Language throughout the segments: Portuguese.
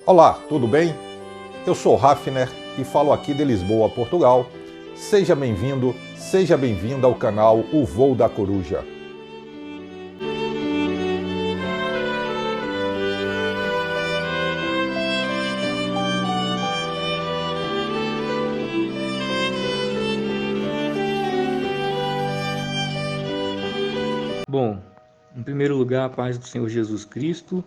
Olá, tudo bem? Eu sou Hafner e falo aqui de Lisboa, Portugal. Seja bem-vindo, seja bem-vinda ao canal O Voo da Coruja. Bom, em primeiro lugar, a paz do Senhor Jesus Cristo.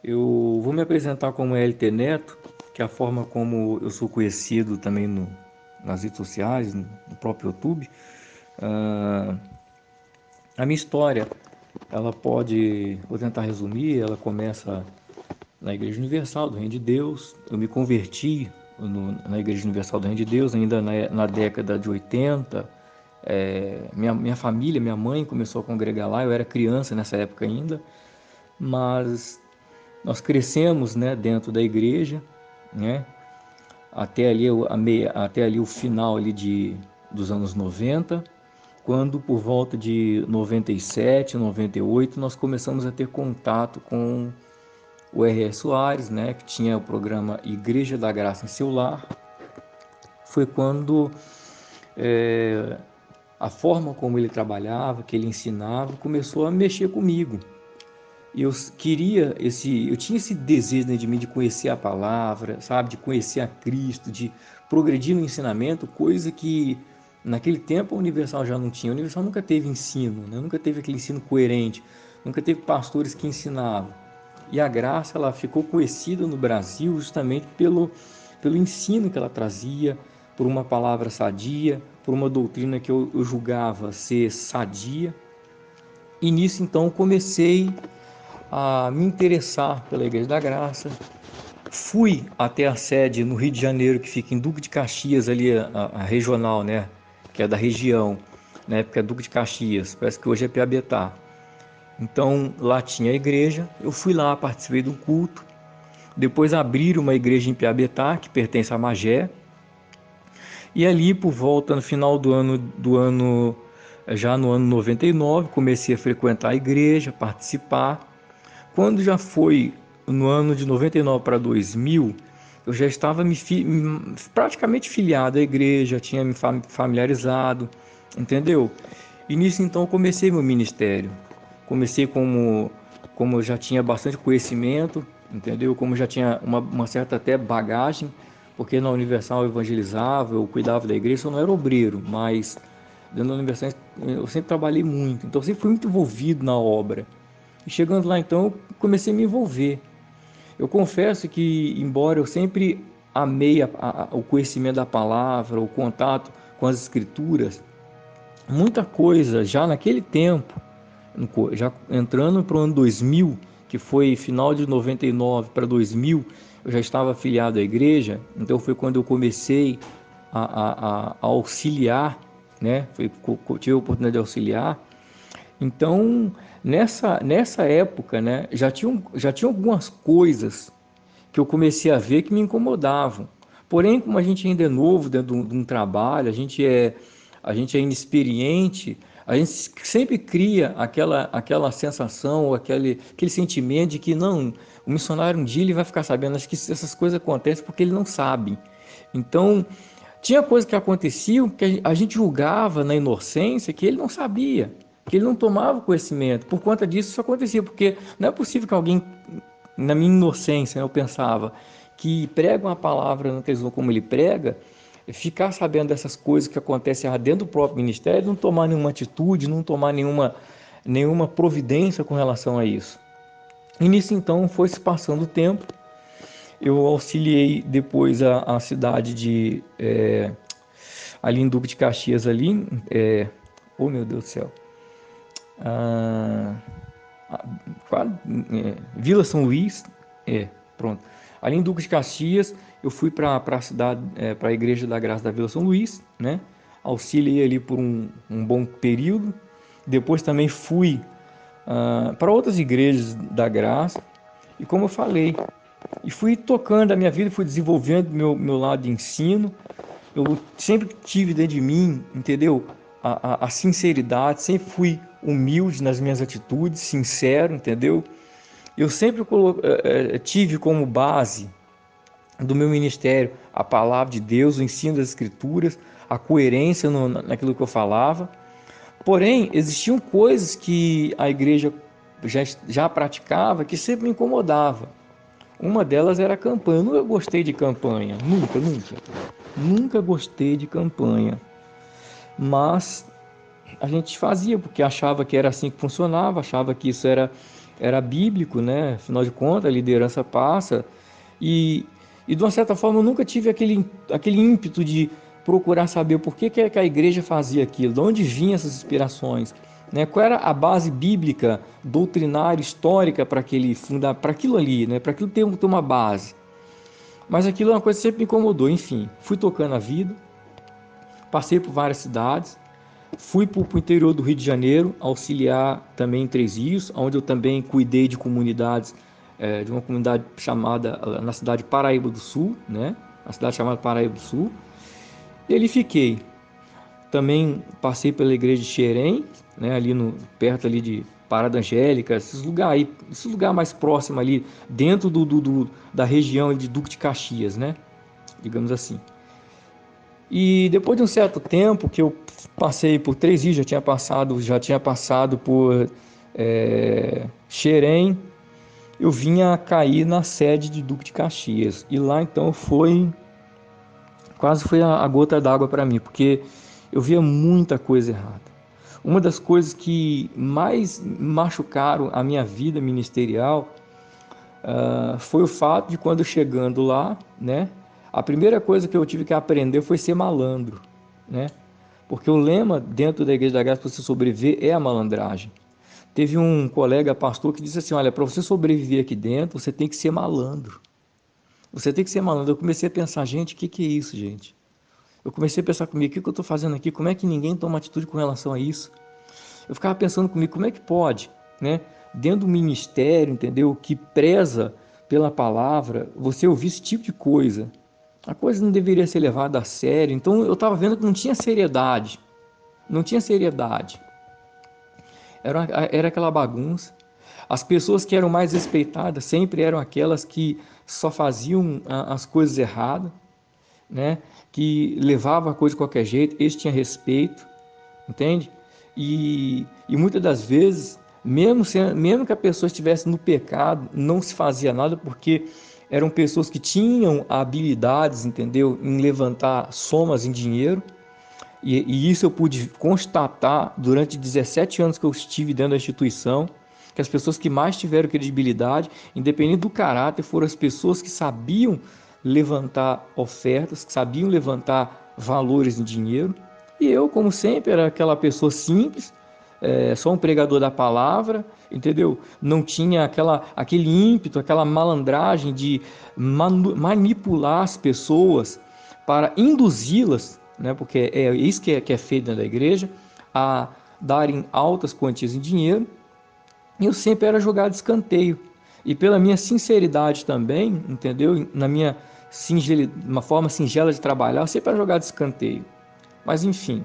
Eu vou me apresentar como LT Neto, que é a forma como eu sou conhecido também nas redes sociais, no próprio YouTube. Ah, a minha história, vou tentar resumir, ela começa na Igreja Universal do Reino de Deus. Eu me converti na Igreja Universal do Reino de Deus ainda na década de 80. Minha família, minha mãe começou a congregar lá, eu era criança nessa época ainda, mas nós crescemos, né, dentro da igreja, né, até ali o final ali dos anos 90, quando por volta de 97, 98, nós começamos a ter contato com o R.R. Soares, né, que tinha o programa Igreja da Graça em Seu Lar. Foi quando a forma como ele trabalhava, que ele ensinava, começou a mexer comigo. E eu tinha esse desejo dentro de mim de conhecer a palavra, sabe, de conhecer a Cristo, de progredir no ensinamento, coisa que naquele tempo a Universal já não tinha. A Universal nunca teve ensino, né? Nunca teve aquele ensino coerente, nunca teve pastores que ensinavam. E a Graça, ela ficou conhecida no Brasil justamente pelo ensino que ela trazia, por uma palavra sadia, por uma doutrina que eu julgava ser sadia. E nisso então comecei a me interessar pela Igreja da Graça. Fui até a sede no Rio de Janeiro, que fica em Duque de Caxias, ali a regional, né? Que é da região, na época é Duque de Caxias, parece que hoje é Piabetá. Então lá tinha a igreja, eu fui lá, participei do culto. Depois abriram uma igreja em Piabetá, que pertence a Magé. E ali por volta no final já no ano 99, comecei a frequentar a igreja, participar. Quando já foi no ano de 99 para 2000, eu já estava praticamente filiado à igreja, tinha me familiarizado, entendeu? E nisso então comecei meu ministério. Comecei como eu já tinha bastante conhecimento, entendeu? Como já tinha uma certa até bagagem, porque na Universal eu evangelizava, eu cuidava da igreja, eu não era obreiro, mas dentro da Universal eu sempre trabalhei muito, então eu sempre fui muito envolvido na obra. E chegando lá então, eu comecei a me envolver. Eu confesso que, embora eu sempre amei o conhecimento da palavra, o contato com as escrituras, muita coisa já naquele tempo, já entrando para o ano 2000, que foi final de 99 para 2000, eu já estava afiliado à igreja, então foi quando eu comecei a auxiliar, né? Tive a oportunidade de auxiliar. Então, nessa época, né, já tinha algumas coisas que eu comecei a ver que me incomodavam. Porém, como a gente ainda é novo dentro de um trabalho, a gente é inexperiente, a gente sempre cria aquela sensação, ou aquele sentimento de que não, o missionário um dia ele vai ficar sabendo. Acho que essas coisas acontecem porque ele não sabe. Então, tinha coisas que aconteciam que a gente julgava na inocência que ele não sabia, que ele não tomava conhecimento. Por conta disso, isso acontecia, porque não é possível que alguém, na minha inocência, eu pensava, que prega uma palavra na televisão como ele prega, ficar sabendo dessas coisas que acontecem dentro do próprio ministério, não tomar nenhuma atitude, não tomar nenhuma providência com relação a isso. E nisso, então, foi se passando o tempo. Eu auxiliei depois a cidade ali em Duque de Caxias, oh meu Deus do céu, ah, Vila São Luís, pronto. Ali em Duque de Caxias, eu fui para a cidade, para a Igreja da Graça da Vila São Luís, né? Auxiliei ali por um bom período. Depois também fui para outras igrejas da Graça. E como eu falei, e fui tocando a minha vida, fui desenvolvendo meu lado de ensino. Eu sempre tive dentro de mim, entendeu? A sinceridade, sempre fui humilde nas minhas atitudes, sincero, entendeu? Eu sempre tive como base do meu ministério a palavra de Deus, o ensino das Escrituras, a coerência naquilo que eu falava. Porém, existiam coisas que a igreja já praticava que sempre me incomodava. Uma delas era a campanha. Eu nunca gostei de campanha, nunca gostei de campanha. Mas a gente fazia porque achava que era assim que funcionava, achava que isso era bíblico, né? Afinal de contas, a liderança passa. E de uma certa forma eu nunca tive aquele ímpeto de procurar saber por que a igreja fazia aquilo, de onde vinham essas inspirações, né? Qual era a base bíblica, doutrinária, histórica para aquilo ali, né? Para aquilo ter uma base. Mas aquilo é uma coisa que sempre me incomodou. Enfim, fui tocando a vida, passei por várias cidades, fui para o interior do Rio de Janeiro, auxiliar também em Três Rios, onde eu também cuidei de comunidades, de uma comunidade chamada, na cidade de Paraíba do Sul, né? Na cidade chamada Paraíba do Sul. E ali fiquei. Também passei pela igreja de Xerém, né? Ali perto ali de Parada Angélica, esse lugar mais próximo ali, dentro da região de Duque de Caxias, né? Digamos assim. E depois de um certo tempo que eu passei por Três Rios, já tinha passado por Xerém, eu vinha a cair na sede de Duque de Caxias. E lá então quase foi a gota d'água para mim, porque eu via muita coisa errada. Uma das coisas que mais machucaram a minha vida ministerial foi o fato de quando chegando lá, né? A primeira coisa que eu tive que aprender foi ser malandro, né? Porque o lema dentro da Igreja da Graça para você sobreviver é a malandragem. Teve um colega pastor que disse assim: olha, para você sobreviver aqui dentro, você tem que ser malandro. Você tem que ser malandro. Eu comecei a pensar, gente, o que é isso, gente? Eu comecei a pensar comigo, o que eu estou fazendo aqui? Como é que ninguém toma atitude com relação a isso? Eu ficava pensando comigo, como é que pode, né? Dentro do ministério, entendeu? Que preza pela palavra, você ouvir esse tipo de coisa. A coisa não deveria ser levada a sério. Então eu estava vendo que não tinha seriedade. Não tinha seriedade. Era aquela bagunça. As pessoas que eram mais respeitadas sempre eram aquelas que só faziam as coisas erradas, né? Que levavam a coisa de qualquer jeito. Esse tinha respeito, entende? E muitas das vezes, mesmo que a pessoa estivesse no pecado, não se fazia nada porque eram pessoas que tinham habilidades, entendeu? Em levantar somas em dinheiro. E isso eu pude constatar durante 17 anos que eu estive dentro da instituição, que as pessoas que mais tiveram credibilidade, independente do caráter, foram as pessoas que sabiam levantar ofertas, que sabiam levantar valores em dinheiro. E eu, como sempre, era aquela pessoa simples, só um pregador da palavra, entendeu? Não tinha aquele ímpeto, aquela malandragem de manipular as pessoas para induzi-las, né? Porque é isso que é feito dentro da igreja, a darem altas quantias em dinheiro. E eu sempre era jogado de escanteio. E pela minha sinceridade também, entendeu? Na minha uma forma singela de trabalhar, eu sempre era jogado de escanteio. Mas enfim,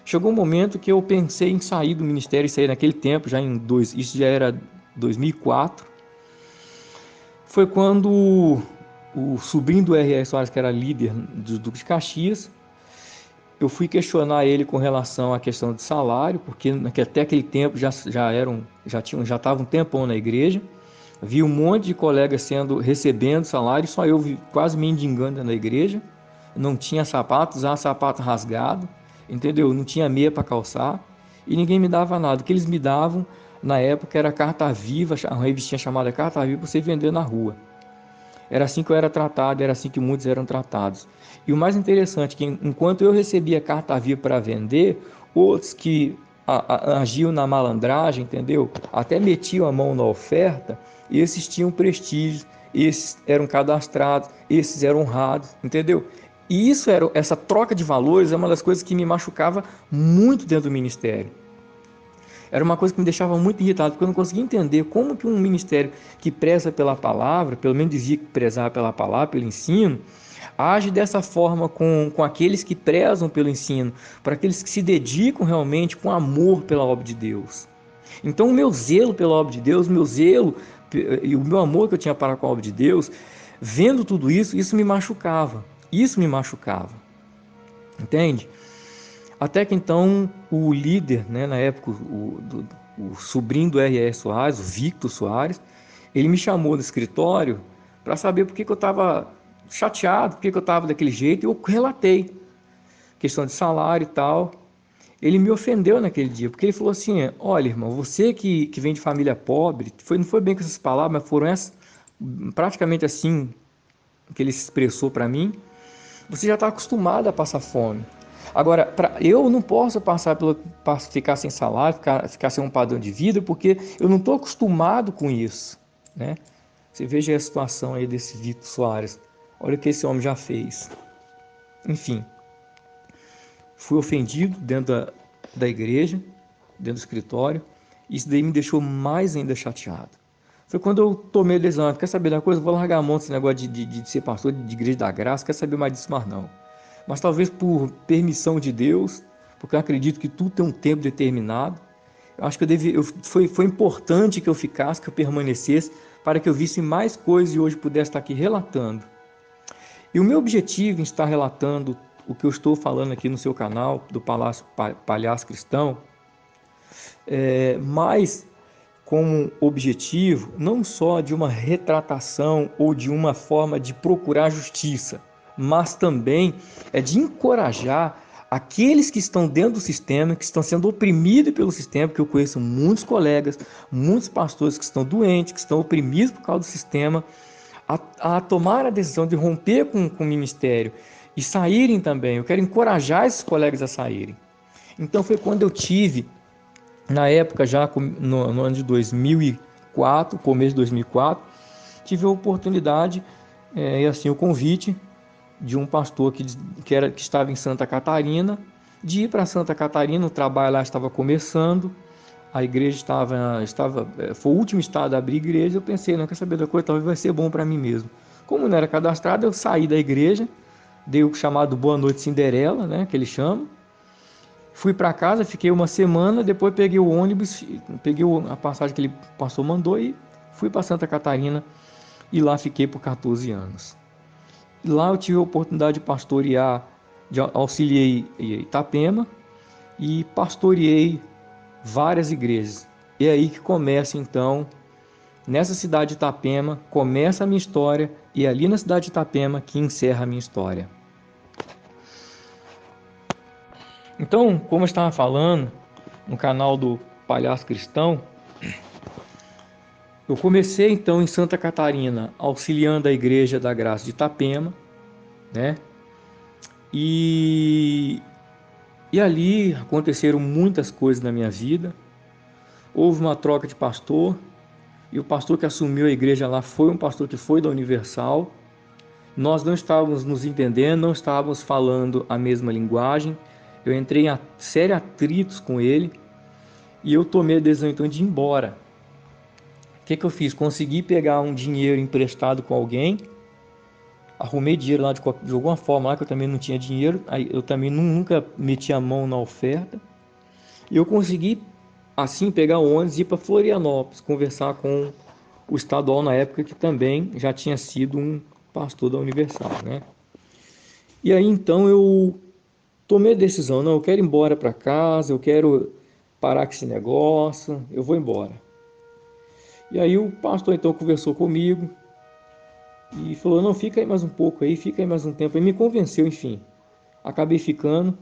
chegou um momento que eu pensei em sair do ministério, e sair naquele tempo, isso já era 2004. Foi quando o sobrinho do R.R. Soares, que era líder do Duque de Caxias, eu fui questionar ele com relação à questão de salário, porque até aquele tempo já estava um tempão na igreja. Vi um monte de colegas recebendo salário, só eu quase mendigando na igreja. Não tinha sapato, usava sapato rasgado, entendeu? Não tinha meia para calçar e ninguém me dava nada. O que eles me davam na época era carta viva, uma revistinha chamada Carta Viva para você vender na rua. Era assim que eu era tratado, era assim que muitos eram tratados. E o mais interessante é que enquanto eu recebia carta viva para vender, outros que agiam na malandragem, entendeu? Até metiam a mão na oferta, esses tinham prestígio, esses eram cadastrados, esses eram honrados, entendeu? E essa troca de valores é uma das coisas que me machucava muito dentro do ministério. Era uma coisa que me deixava muito irritado, porque eu não conseguia entender como que um ministério que preza pela palavra, pelo menos dizia que prezava pela palavra, pelo ensino, age dessa forma com aqueles que prezam pelo ensino, para aqueles que se dedicam realmente com amor pela obra de Deus. Então o meu zelo pela obra de Deus, o meu zelo e o meu amor que eu tinha para com a obra de Deus, vendo tudo isso, isso me machucava. Isso me machucava. Entende? Até que então o líder, né, na época, o sobrinho do R.R. Soares, o Victor Soares, ele me chamou no escritório para saber por que eu estava chateado, por que eu estava daquele jeito, e eu relatei questão de salário e tal. Ele me ofendeu naquele dia, porque ele falou assim: olha, irmão, você que vem de família pobre, não foi bem com essas palavras, mas foram praticamente assim que ele se expressou para mim. Você já está acostumado a passar fome. Agora, eu não posso ficar sem salário, ficar sem um padrão de vida, porque eu não estou acostumado com isso, né? Você veja a situação aí desse Victor Soares. Olha o que esse homem já fez. Enfim, fui ofendido dentro da igreja, dentro do escritório, e isso daí me deixou mais ainda chateado. Foi quando eu tomei a decisão: quer saber da coisa? Vou largar a mão desse negócio de ser pastor de igreja da graça, quer saber mais disso mais não. Mas talvez por permissão de Deus, porque eu acredito que tudo tem um tempo determinado, eu acho que foi importante que eu ficasse, que eu permanecesse, para que eu visse mais coisas e hoje pudesse estar aqui relatando. E o meu objetivo em estar relatando o que eu estou falando aqui no seu canal, do Palhaço Cristão, é mais como objetivo não só de uma retratação ou de uma forma de procurar justiça, mas também é de encorajar aqueles que estão dentro do sistema, que estão sendo oprimidos pelo sistema, porque eu conheço muitos colegas, muitos pastores que estão doentes, que estão oprimidos por causa do sistema, a tomar a decisão de romper com o ministério e saírem também. Eu quero encorajar esses colegas a saírem. Então foi quando eu tive, na época já no ano de 2004, começo de 2004, tive a oportunidade e assim o convite de um pastor que estava em Santa Catarina, de ir para Santa Catarina. O trabalho lá estava começando, a igreja foi o último estado a abrir igreja. Eu pensei: não quer saber da coisa, talvez vai ser bom para mim mesmo. Como não era cadastrado, eu saí da igreja, dei o chamado Boa Noite Cinderela, né, que eles chamam. Fui para casa, fiquei uma semana, depois peguei o ônibus, peguei a passagem que ele pastor mandou e fui para Santa Catarina, e lá fiquei por 14 anos. E lá eu tive a oportunidade de pastorear, auxiliei em Itapema e pastoreei várias igrejas. E é aí que começa então, nessa cidade de Itapema, começa a minha história, e é ali na cidade de Itapema que encerra a minha história. Então, como eu estava falando no canal do Palhaço Cristão, eu comecei então em Santa Catarina, auxiliando a Igreja da Graça de Itapema, né? E ali aconteceram muitas coisas na minha vida. Houve uma troca de pastor, e o pastor que assumiu a igreja lá foi um pastor que foi da Universal. Nós não estávamos nos entendendo, não estávamos falando a mesma linguagem. Eu entrei em sérios atritos com ele, e eu tomei a decisão então de ir embora. O que eu fiz? Consegui pegar um dinheiro emprestado com alguém, arrumei dinheiro lá de alguma forma lá, que eu também não tinha dinheiro, aí eu também nunca meti a mão na oferta, e eu consegui assim pegar o ônibus e ir para Florianópolis, conversar com o estadual na época, que também já tinha sido um pastor da Universal, né? E aí então eu tomei a decisão: não, eu quero ir embora para casa, eu quero parar com esse negócio, eu vou embora. E aí o pastor então conversou comigo e falou: não, fica aí mais um pouco aí, fica aí mais um tempo. E me convenceu, enfim. Acabei ficando,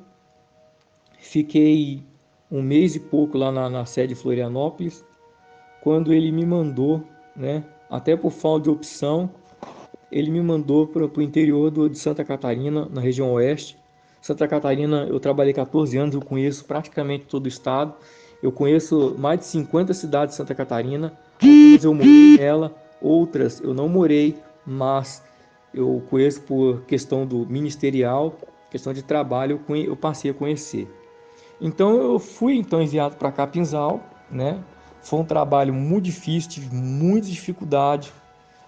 fiquei um mês e pouco lá na sede de Florianópolis, quando ele me mandou, né, até por falta de opção, ele me mandou para o interior de Santa Catarina, na região oeste. Santa Catarina, eu trabalhei 14 anos, eu conheço praticamente todo o estado. Eu conheço mais de 50 cidades de Santa Catarina. Algumas eu morei nela, outras eu não morei, mas eu conheço por questão do ministerial, questão de trabalho, eu passei a conhecer. Então eu fui enviado para Capinzal, né? Foi um trabalho muito difícil, tive muita dificuldade,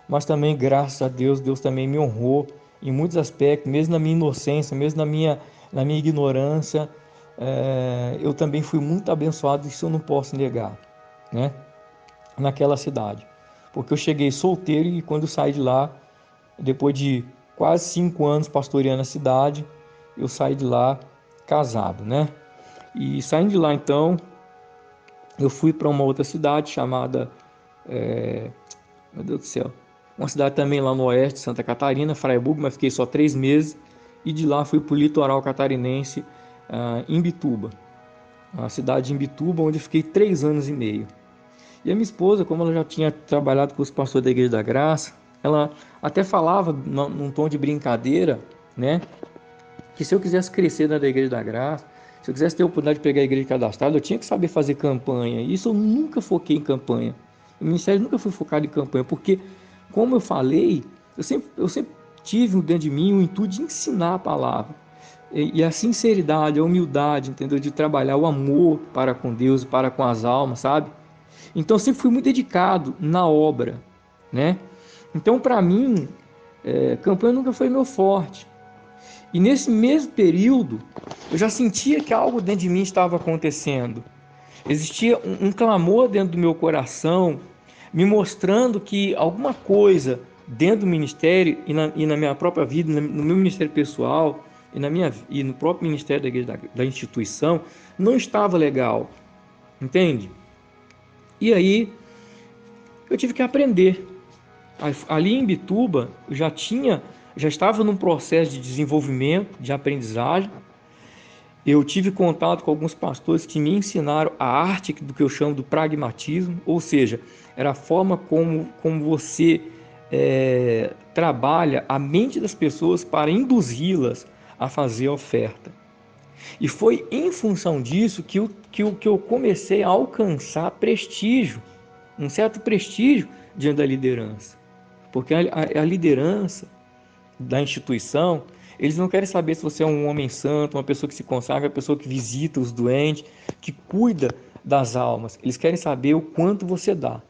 mas também, graças a Deus, Deus também me honrou em muitos aspectos, mesmo na minha inocência, mesmo na minha ignorância. Eu também fui muito abençoado, isso eu não posso negar, né? Naquela cidade. porque eu cheguei solteiro e quando eu saí de lá, depois de quase 5 anos pastoreando a cidade, eu saí de lá casado, né? E saindo de lá, então, eu fui para uma outra cidade chamada, meu Deus do céu, uma cidade também lá no oeste, Santa Catarina, Fraiburgo, mas fiquei só 3 meses. E de lá fui para o litoral catarinense, Imbituba, a cidade de Imbituba, onde eu fiquei 3 anos e meio. E a minha esposa, como ela já tinha trabalhado com os pastores da Igreja da Graça, ela até falava num tom de brincadeira, né, que se eu quisesse crescer dentro da Igreja da Graça, se eu quisesse ter a oportunidade de pegar a igreja cadastrada, eu tinha que saber fazer campanha. E isso eu nunca foquei em campanha. O ministério nunca foi focado em campanha, porque, como eu falei, eu sempre tive dentro de mim o intuito de ensinar a palavra. E a sinceridade, a humildade, entendeu? De trabalhar o amor para com Deus e para com as almas, sabe? Então, eu sempre fui muito dedicado na obra, né? Então, para mim, campanha nunca foi meu forte. E nesse mesmo período, eu já sentia que algo dentro de mim estava acontecendo. Existia um clamor dentro do meu coração, me mostrando que alguma coisa dentro do ministério e na minha própria vida, no meu ministério pessoal e no próprio ministério da igreja, da instituição, não estava legal, entende? E aí eu tive que aprender. Ali em Bituba, eu já estava num processo de desenvolvimento, de aprendizagem. Eu tive contato com alguns pastores que me ensinaram a arte do que eu chamo do pragmatismo, ou seja, era a forma como você trabalha a mente das pessoas para induzi-las a fazer a oferta. E foi em função disso que eu comecei a alcançar prestígio, um certo prestígio diante da liderança. Porque a liderança da instituição, eles não querem saber se você é um homem santo, uma pessoa que se consagra, uma pessoa que visita os doentes, que cuida das almas. Eles querem saber o quanto você dá.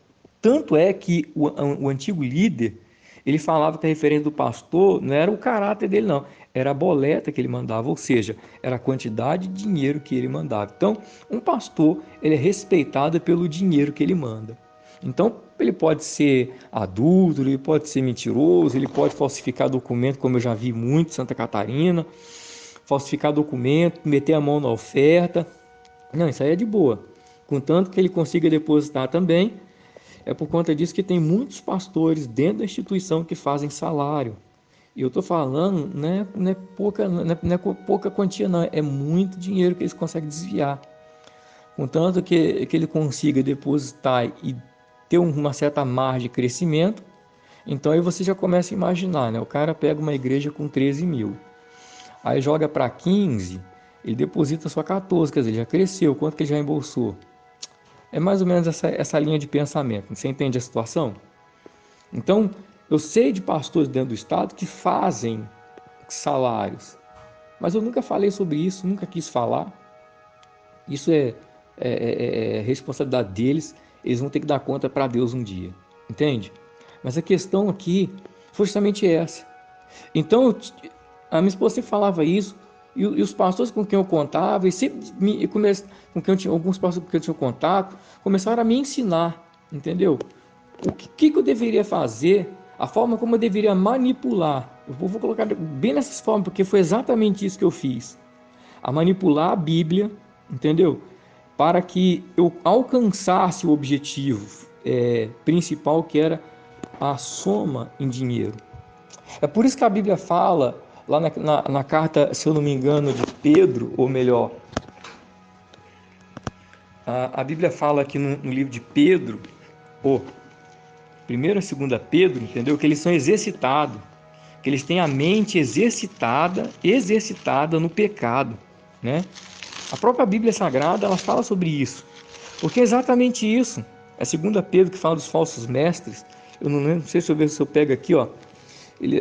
Tanto é que o antigo líder, ele falava que a referência do pastor não era o caráter dele, não. Era a boleta que ele mandava, ou seja, era a quantidade de dinheiro que ele mandava. Então, um pastor, ele é respeitado pelo dinheiro que ele manda. Então, ele pode ser adúltero, ele pode ser mentiroso, ele pode falsificar documento, como eu já vi muito em Santa Catarina, falsificar documento, meter a mão na oferta. Não, isso aí é de boa. Contanto que ele consiga depositar também, é por conta disso que tem muitos pastores dentro da instituição que fazem salário. E eu estou falando, não é pouca quantia, não, é muito dinheiro que eles conseguem desviar. Contanto que ele consiga depositar e ter uma certa margem de crescimento, então aí você já começa a imaginar, né? O cara pega uma igreja com 13 mil, aí joga para 15, ele deposita só 14, quer dizer, ele já cresceu, quanto que ele já embolsou? É mais ou menos essa linha de pensamento, você entende a situação? Então, eu sei de pastores dentro do estado que fazem salários, mas eu nunca falei sobre isso, nunca quis falar. Isso é responsabilidade deles, eles vão ter que dar conta para Deus um dia, entende? Mas a questão aqui foi justamente essa. Então, a minha esposa sempre falava isso, e os pastores com quem eu contava, e sempre com quem eu tinha, alguns pastores com quem eu tinha contato, começaram a me ensinar, entendeu? O que eu deveria fazer, a forma como eu deveria manipular. Eu vou colocar bem nessas formas, porque foi exatamente isso que eu fiz. A manipular a Bíblia, entendeu? Para que eu alcançasse o objetivo principal, que era a soma em dinheiro. É por isso que a Bíblia fala, lá na carta, se eu não me engano, de Pedro, ou melhor, a Bíblia fala aqui no livro de Pedro, 1ª e 2ª Pedro, entendeu? Que eles são exercitados, que eles têm a mente exercitada no pecado, né? A própria Bíblia Sagrada, ela fala sobre isso, porque é exatamente isso. É 2ª Pedro que fala dos falsos mestres. Eu não sei se eu pego aqui, ó.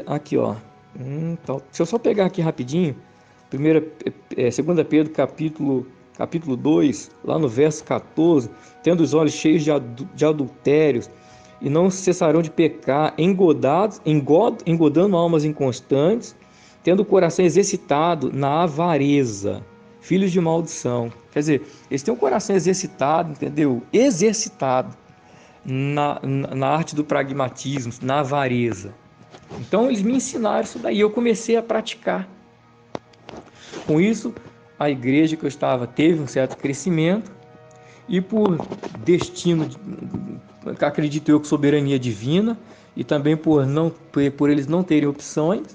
Aqui, ó. Se eu só pegar aqui rapidinho, 2ª Pedro, capítulo 2, lá no verso 14, tendo os olhos cheios de adultérios, e não cessarão de pecar, engodando almas inconstantes, tendo o coração exercitado na avareza, filhos de maldição. Quer dizer, eles têm um coração exercitado, entendeu? Exercitado na arte do pragmatismo, na avareza. Então eles me ensinaram isso daí, eu comecei a praticar. Com isso, a igreja que eu estava teve um certo crescimento e por destino, acredito eu que soberania divina, e também por eles não terem opções,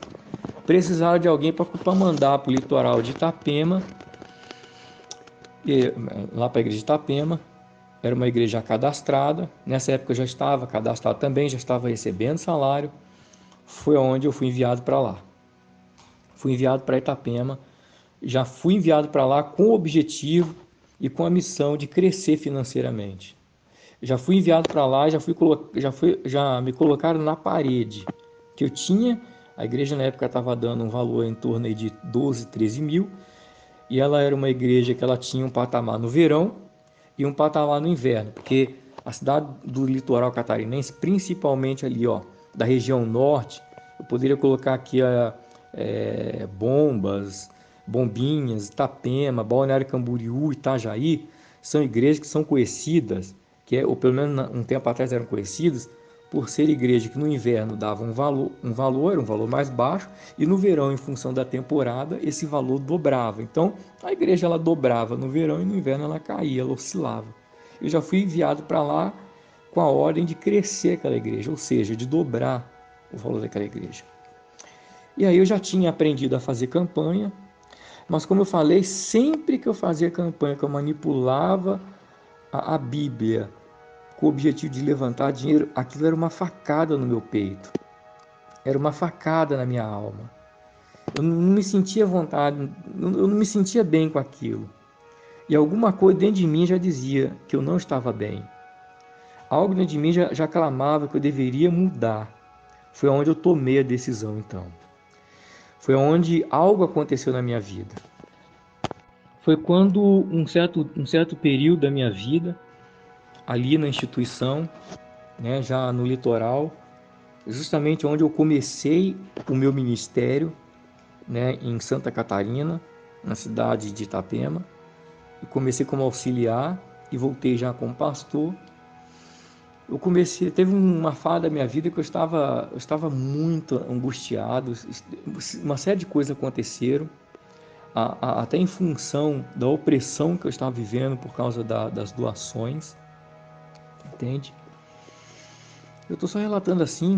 precisaram de alguém para mandar para o litoral de Itapema, lá para a igreja de Itapema. Era uma igreja cadastrada, nessa época eu já estava cadastrado também, já estava recebendo salário. Foi onde eu fui enviado para lá. Fui enviado para Itapema, já fui enviado para lá com o objetivo e com a missão de crescer financeiramente. Já fui enviado para lá, já me colocaram na parede, que eu tinha, a igreja na época estava dando um valor em torno de 12, 13 mil, e ela era uma igreja que ela tinha um patamar no verão e um patamar no inverno, porque a cidade do litoral catarinense, principalmente ali, ó, da região norte, eu poderia colocar aqui Bombas, Bombinhas, Itapema, Balneário Camboriú, Itajaí, são igrejas que são conhecidas, ou pelo menos um tempo atrás eram conhecidas, por ser igreja que no inverno dava um valor mais baixo, e no verão, em função da temporada, esse valor dobrava. Então, a igreja ela dobrava no verão e no inverno ela caía, ela oscilava. Eu já fui enviado para lá com a ordem de crescer aquela igreja, ou seja, de dobrar o valor daquela igreja. E aí eu já tinha aprendido a fazer campanha, mas como eu falei, sempre que eu fazia campanha, que eu manipulava a Bíblia com o objetivo de levantar dinheiro, aquilo era uma facada no meu peito, era uma facada na minha alma. Eu não me sentia à vontade, eu não me sentia bem com aquilo. E alguma coisa dentro de mim já dizia que eu não estava bem. Algo dentro de mim já clamava que eu deveria mudar. Foi onde eu tomei a decisão, então. Foi onde algo aconteceu na minha vida. Foi quando um certo período da minha vida, ali na instituição, né, já no litoral, justamente onde eu comecei o meu ministério, né, em Santa Catarina, na cidade de Itapema. Eu comecei como auxiliar e voltei já como pastor. Teve uma fase da minha vida que eu estava muito angustiado, uma série de coisas aconteceram, até em função da opressão que eu estava vivendo por causa das doações, entende? Eu estou só relatando assim,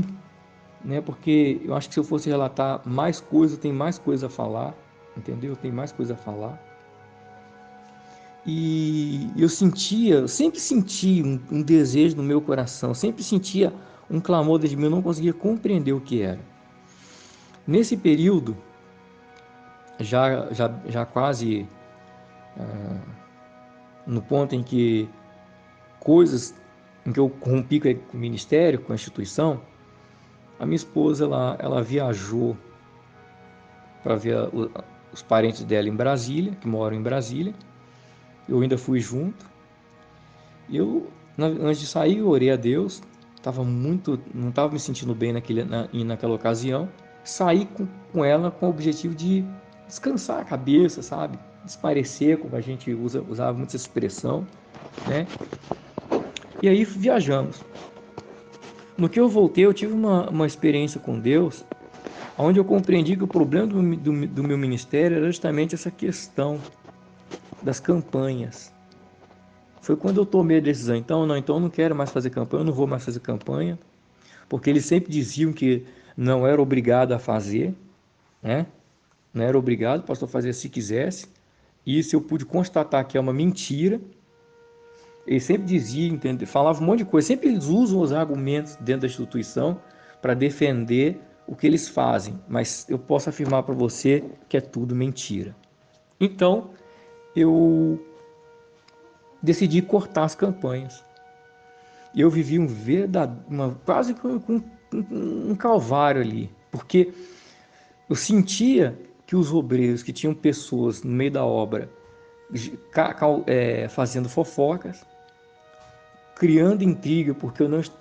né, porque eu acho que se eu fosse relatar mais coisas, tem mais coisa a falar, entendeu? Tem mais coisa a falar. E eu sempre senti um desejo no meu coração, sempre sentia um clamor dentro de mim, eu não conseguia compreender o que era. Nesse período, já quase no ponto em que em que eu rompi com o ministério, com a instituição, a minha esposa ela viajou para ver os parentes dela em Brasília, que moram em Brasília. Eu ainda fui junto. Antes de sair, eu orei a Deus. Não estava me sentindo bem naquela ocasião. Saí com ela com o objetivo de descansar a cabeça, sabe? Desaparecer, como a gente usava muito essa expressão, né? E aí viajamos. No que eu voltei, eu tive uma experiência com Deus, onde eu compreendi que o problema do meu ministério era justamente essa questão das campanhas. Foi quando eu tomei a decisão, então eu não quero mais fazer campanha, eu não vou mais fazer campanha, porque eles sempre diziam que não era obrigado a fazer, né? Não era obrigado, o pastor fazia se quisesse. Isso eu pude constatar que é uma mentira. Eles sempre diziam, falavam um monte de coisa, sempre eles usam os argumentos dentro da instituição para defender o que eles fazem, mas eu posso afirmar para você que é tudo mentira. Então, eu decidi cortar as campanhas. E eu vivi quase um calvário ali, porque eu sentia que os obreiros, que tinham pessoas no meio da obra fazendo fofocas, criando intriga,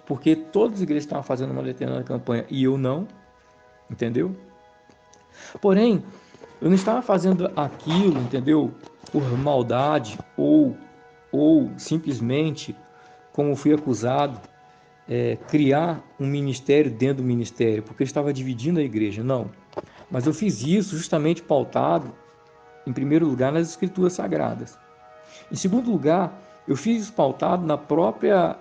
porque todas as igrejas estavam fazendo uma determinada campanha e eu não, entendeu? Porém, eu não estava fazendo aquilo, entendeu? Por maldade ou simplesmente como fui acusado, criar um ministério dentro do ministério, porque eu estava dividindo a igreja, não. Mas eu fiz isso justamente pautado, em primeiro lugar, nas Escrituras Sagradas. Em segundo lugar, eu fiz isso pautado na própria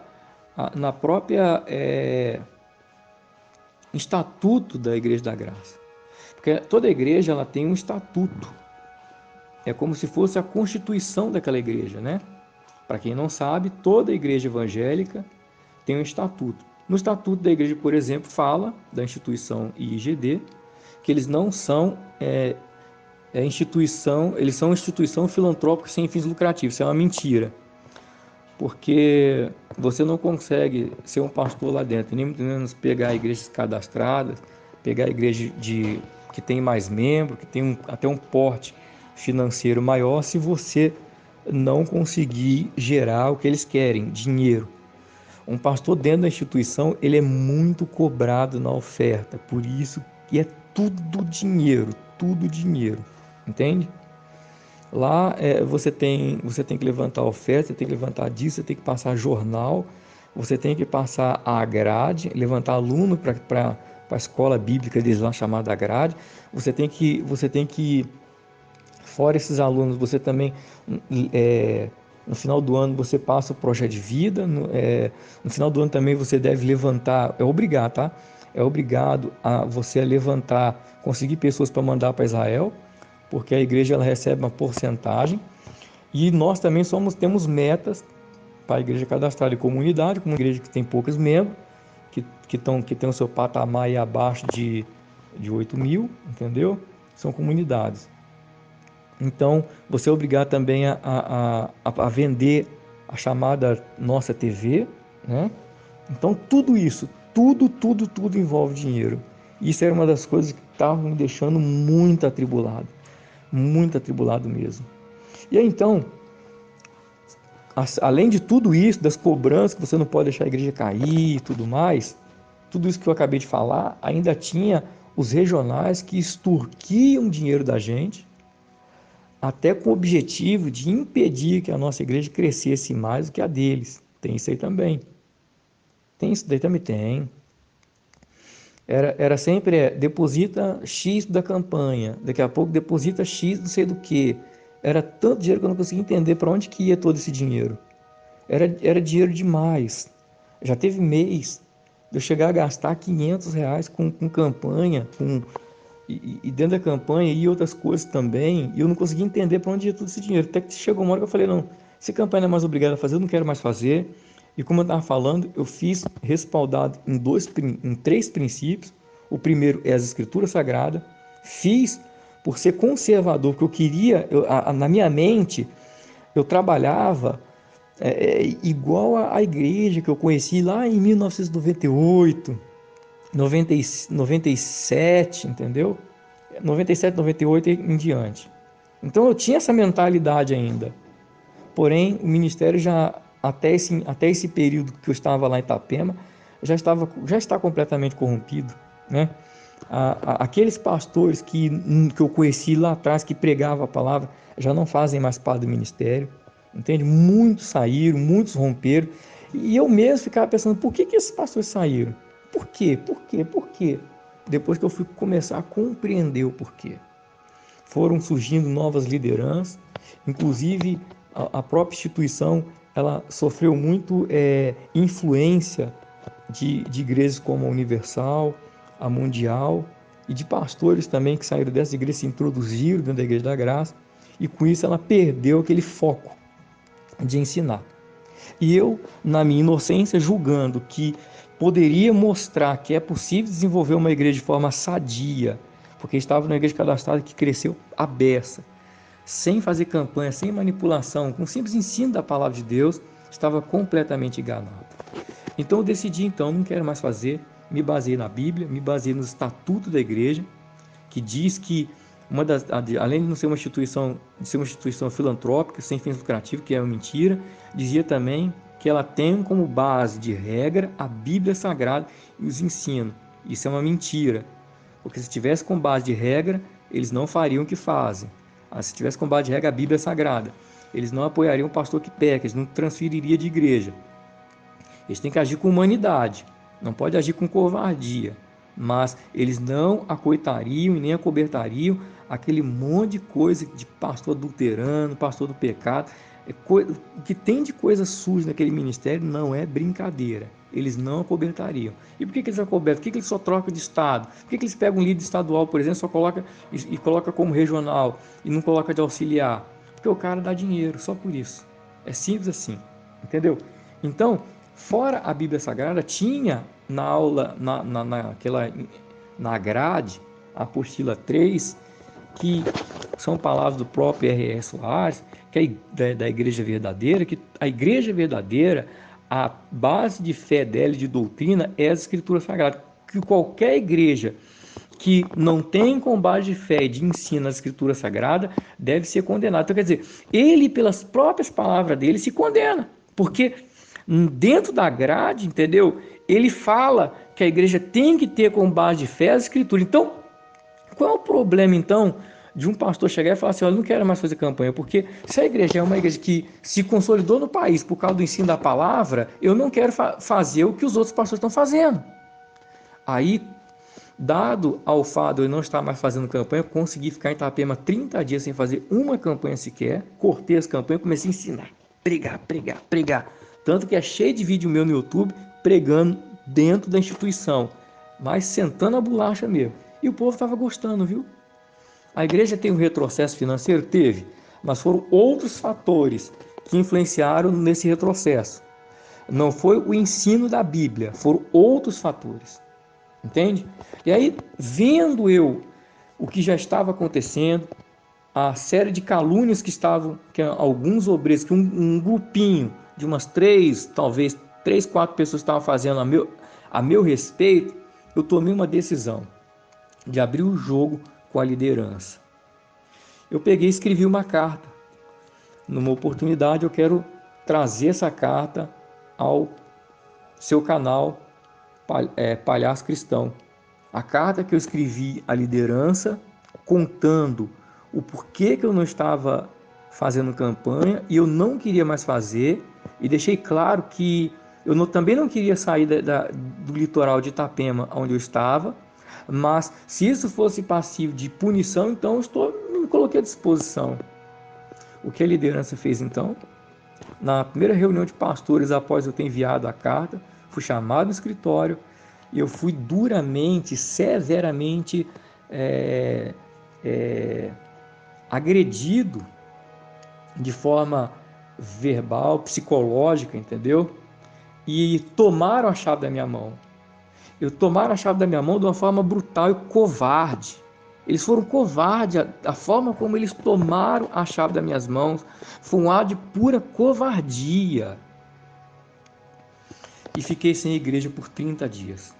estatuto da Igreja da Graça. Porque toda igreja ela tem um estatuto. É como se fosse a constituição daquela igreja, né? Para quem não sabe, toda igreja evangélica tem um estatuto. No estatuto da igreja, por exemplo, fala da instituição IIGD, que eles não são eles são instituição filantrópica sem fins lucrativos. Isso é uma mentira, porque você não consegue ser um pastor lá dentro, nem muito menos pegar igrejas cadastradas, pegar igreja que tem mais membros, que tem até um porte financeiro maior, se você não conseguir gerar o que eles querem, dinheiro. Um pastor dentro da instituição, ele é muito cobrado na oferta, por isso que é tudo dinheiro, entende? Lá você tem que levantar oferta, você tem que levantar disso, você tem que passar jornal, você tem que passar a grade, levantar aluno para a escola bíblica deles lá chamada grade, você tem que fora esses alunos, você também no final do ano você passa o projeto de vida, no final do ano também você deve levantar, é obrigado, tá? É obrigado a você levantar, conseguir pessoas para mandar para Israel, porque a igreja ela recebe uma porcentagem, e nós também temos metas para a igreja cadastrada em comunidade, como uma igreja que tem poucos membros, que tem o seu patamar aí abaixo de 8.000, entendeu? São comunidades. Então, você é obrigado também a vender a chamada Nossa TV, né? Então, tudo isso, tudo envolve dinheiro. Isso era uma das coisas que estavam me deixando muito atribulado mesmo. E aí, então, além de tudo isso, das cobranças, que você não pode deixar a igreja cair e tudo mais, tudo isso que eu acabei de falar, ainda tinha os regionais que extorquiam dinheiro da gente, até com o objetivo de impedir que a nossa igreja crescesse mais do que a deles. Tem isso aí também. Tem isso daí também, tem. Era sempre deposita X da campanha, daqui a pouco deposita X não sei do que. Era tanto dinheiro que eu não conseguia entender para onde que ia todo esse dinheiro. Era dinheiro demais. Já teve mês de eu chegar a gastar R$ 500 com campanha, e dentro da campanha e outras coisas também, e eu não conseguia entender para onde ia todo esse dinheiro. Até que chegou uma hora que eu falei, não, se campanha não é mais obrigado a fazer, eu não quero mais fazer. E como eu estava falando, eu fiz respaldado em 3 princípios. O primeiro é as Escrituras Sagradas. Fiz por ser conservador, porque eu queria, na minha mente, eu trabalhava igual a igreja que eu conheci lá em 1998, 97, entendeu? 97, 98 em diante. Então eu tinha essa mentalidade ainda. Porém, o ministério já, até esse período que eu estava lá em Itapema, já está completamente corrompido, né? Aqueles pastores que eu conheci lá atrás, que pregavam a palavra, já não fazem mais parte do ministério, entende? Muitos saíram, muitos romperam, e eu mesmo ficava pensando, por que esses pastores saíram? Por quê? Por quê? Depois que eu fui começar a compreender o porquê. Foram surgindo novas lideranças, inclusive a própria instituição ela sofreu muito influência de igrejas como a Universal, a Mundial, e de pastores também que saíram dessa igreja, se introduziram dentro da Igreja da Graça, e com isso ela perdeu aquele foco de ensinar. E eu, na minha inocência, julgando que poderia mostrar que é possível desenvolver uma igreja de forma sadia, porque estava numa igreja cadastrada que cresceu à beça, sem fazer campanha, sem manipulação, com o simples ensino da palavra de Deus, estava completamente enganado. Então eu decidi, não quero mais fazer, me baseei na Bíblia, me baseei no estatuto da igreja, que diz que além de não ser uma instituição, de ser uma instituição filantrópica, sem fins lucrativos, que é uma mentira, dizia também que ela tem como base de regra a Bíblia Sagrada e os ensinos. Isso é uma mentira, porque se tivesse com base de regra, eles não fariam o que fazem. Se tivesse com base de regra a Bíblia Sagrada, eles não apoiariam o pastor que peca, eles não transfeririam de igreja. Eles têm que agir com humanidade, não pode agir com covardia. Mas eles não acoitariam e nem acobertariam aquele monte de coisa de pastor adulterando, pastor do pecado. O que tem de coisa suja naquele ministério não é brincadeira. Eles não acobertariam. E por que eles acobertam? Por que eles só trocam de estado? Por que eles pegam um líder estadual, por exemplo, só coloca e coloca como regional e não coloca de auxiliar? Porque o cara dá dinheiro, só por isso. É simples assim, entendeu? Então, fora a Bíblia Sagrada, tinha na aula, na grade, a apostila 3, que são palavras do próprio R.R. Soares, que é da Igreja Verdadeira, que a Igreja Verdadeira, a base de fé dela e de doutrina é as Escrituras Sagradas, que qualquer igreja que não tem com base de fé e de ensino a Escritura Sagrada deve ser condenado. Então, quer dizer, ele, pelas próprias palavras dele, se condena, porque dentro da grade, entendeu? Ele fala que a igreja tem que ter com base de fé a Escritura. Então, qual é o problema, então, de um pastor chegar e falar assim, olha, eu não quero mais fazer campanha, porque se a igreja é uma igreja que se consolidou no país por causa do ensino da palavra, eu não quero fazer o que os outros pastores estão fazendo. Aí, dado ao fato de eu não estar mais fazendo campanha, eu consegui ficar em Itapema 30 dias sem fazer uma campanha sequer, cortei as campanhas e comecei a ensinar, pregar. Tanto que é cheio de vídeo meu no YouTube, pregando dentro da instituição, mas sentando a bolacha mesmo. E o povo estava gostando, viu? A igreja tem um retrocesso financeiro? Teve, mas foram outros fatores que influenciaram nesse retrocesso. Não foi o ensino da Bíblia, foram outros fatores. Entende? E aí, vendo eu o que já estava acontecendo, a série de calúnias que alguns obreiros, que um grupinho de umas 4 pessoas estavam fazendo a meu respeito, eu tomei uma decisão de abrir o jogo com a liderança. Eu peguei e escrevi uma carta. Numa oportunidade, eu quero trazer essa carta ao seu canal Palhaço Cristão. A carta que eu escrevi à liderança, contando o porquê que eu não estava fazendo campanha e eu não queria mais fazer, e deixei claro que também não queria sair do litoral de Itapema, onde eu estava, mas se isso fosse passivo de punição, então me coloquei à disposição. O que a liderança fez então? Na primeira reunião de pastores, após eu ter enviado a carta, fui chamado no escritório e eu fui duramente, severamente agredido de forma verbal, psicológica, entendeu? E tomaram a chave da minha mão. Tomaram a chave da minha mão de uma forma brutal e covarde. Eles foram covardes, a forma como eles tomaram a chave das minhas mãos foi um ato de pura covardia. E fiquei sem igreja por 30 dias.